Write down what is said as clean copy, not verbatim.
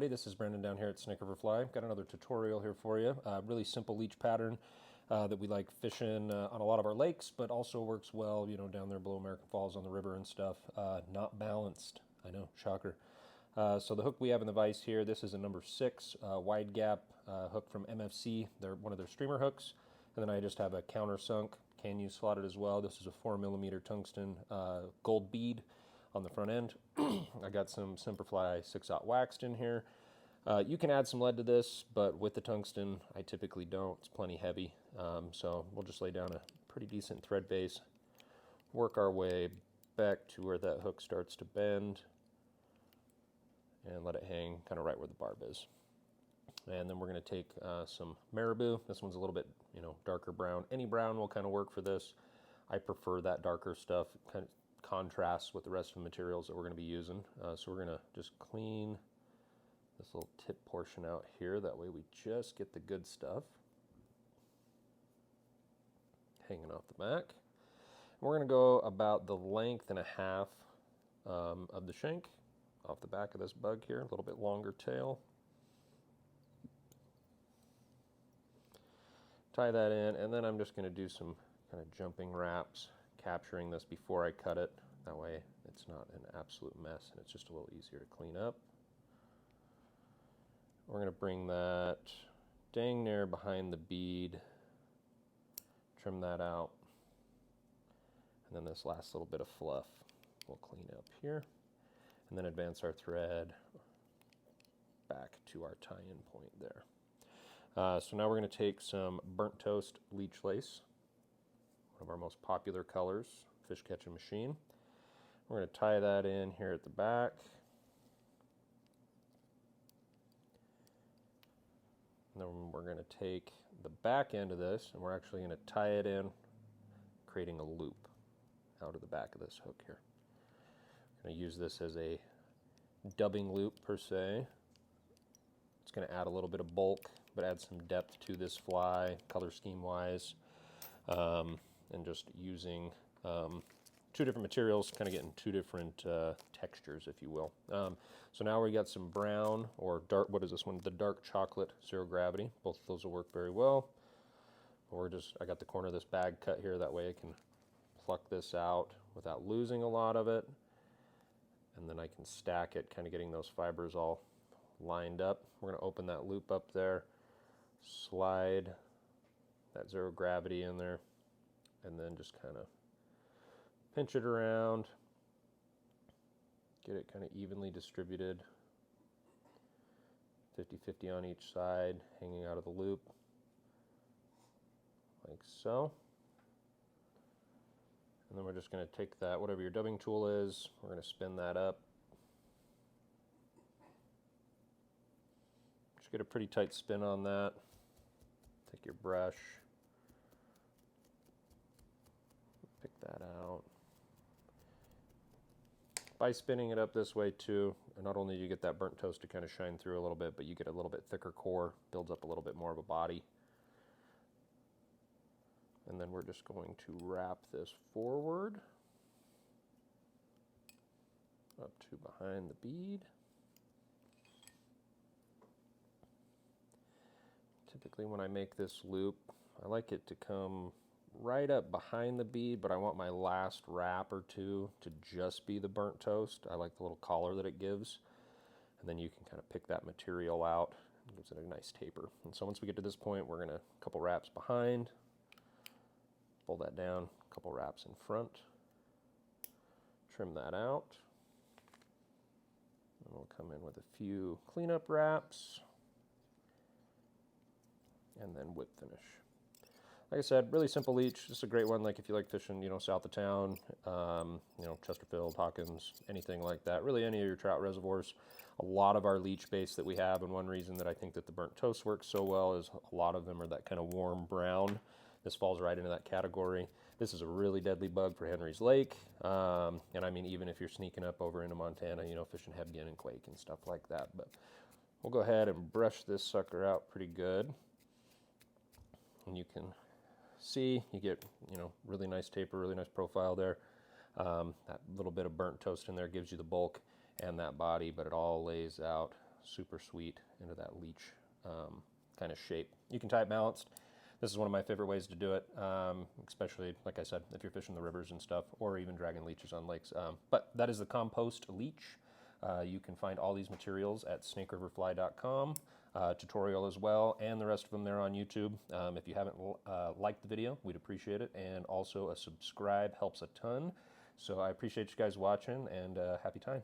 everybody. This is Brendan down here at Snicker for Fly. Got another tutorial here for you. Really simple leech pattern that we like fishing on a lot of our lakes, but also works well, you know, down there below American Falls on the river and stuff. Not balanced. I know, shocker. So the hook we have in the vise here, this is a number 6 wide gap hook from MFC. They're one of their streamer hooks. And then I just have a countersunk, can use slotted as well. This is a 4mm tungsten gold bead on the front end. I got some Semperfli 6/0 waxed in here. You can add some lead to this, but with the tungsten, I typically don't. It's plenty heavy. So we'll just lay down a pretty decent thread base, work our way back to where that hook starts to bend, and let it hang kind of right where the barb is. And then we're going to take some marabou. This one's a little bit, you know, darker brown. Any brown will kind of work for this. I prefer that darker stuff. It kind of contrasts with the rest of the materials that we're going to be using. So we're going to just clean this little tip portion out here. That way we just get the good stuff hanging off the back. And we're going to go about the length and a half of the shank off the back of this bug here. A little bit longer tail. Tie that in, and then I'm just going to do some kind of jumping wraps, capturing this before I cut it. That way it's not an absolute mess and it's just a little easier to clean up. We're going to bring that dang near behind the bead, trim that out, and then this last little bit of fluff we'll clean up here, and then advance our thread back to our tie-in point there. So now we're going to take some burnt toast leech lace, one of our most popular colors, fish catching machine. We're going to tie that in here at the back. And then we're going to take the back end of this and we're actually going to tie it in, creating a loop out of the back of this hook here. I'm going to use this as a dubbing loop per se. It's going to add a little bit of bulk, but add some depth to this fly, color scheme wise, and just using two different materials, kind of getting two different textures, if you will. So now we got some brown or dark, what is this one? The dark chocolate zero gravity. Both of those will work very well. I got the corner of this bag cut here, that way I can pluck this out without losing a lot of it. And then I can stack it, kind of getting those fibers all lined up. We're going to open that loop up there, slide that zero gravity in there, and then just kind of pinch it around, get it kind of evenly distributed, 50-50 on each side, hanging out of the loop, like so. And then we're just going to take that, whatever your dubbing tool is, we're going to spin that up. Just get a pretty tight spin on that. Take your brush, pick that out. By spinning it up this way too, not only do you get that burnt toast to kind of shine through a little bit, but you get a little bit thicker core, builds up a little bit more of a body. And then we're just going to wrap this forward up to behind the bead. Typically when I make this loop, I like it to come right up behind the bead, but I want my last wrap or two to just be the burnt toast. I like the little collar that it gives. And then you can kind of pick that material out. It gives it a nice taper. And so once we get to this point, we're going to a couple wraps behind, pull that down, a couple wraps in front, trim that out. And we'll come in with a few cleanup wraps, and then whip finish. Like I said, really simple leech. Just a great one, like if you like fishing, you know, south of town, you know, Chesterfield, Hawkins, anything like that. Really any of your trout reservoirs. A lot of our leech base that we have, and one reason that I think that the burnt toast works so well is a lot of them are that kind of warm brown. This falls right into that category. This is a really deadly bug for Henry's Lake. And I mean, even if you're sneaking up over into Montana, you know, fishing hebgen and quake and stuff like that. But we'll go ahead and brush this sucker out pretty good. And you can see, you get, you know, really nice taper, really nice profile there. That little bit of burnt toast in there gives you the bulk and that body, but it all lays out super sweet into that leech kind of shape. You can tie it balanced. This is one of my favorite ways to do it, especially, like I said, if you're fishing the rivers and stuff, or even dragging leeches on lakes. But that is the Compost Leech. You can find all these materials at snakeriverfly.com, tutorial as well, and the rest of them there on YouTube. If you haven't liked the video, we'd appreciate it, and also a subscribe helps a ton. So I appreciate you guys watching, and happy time.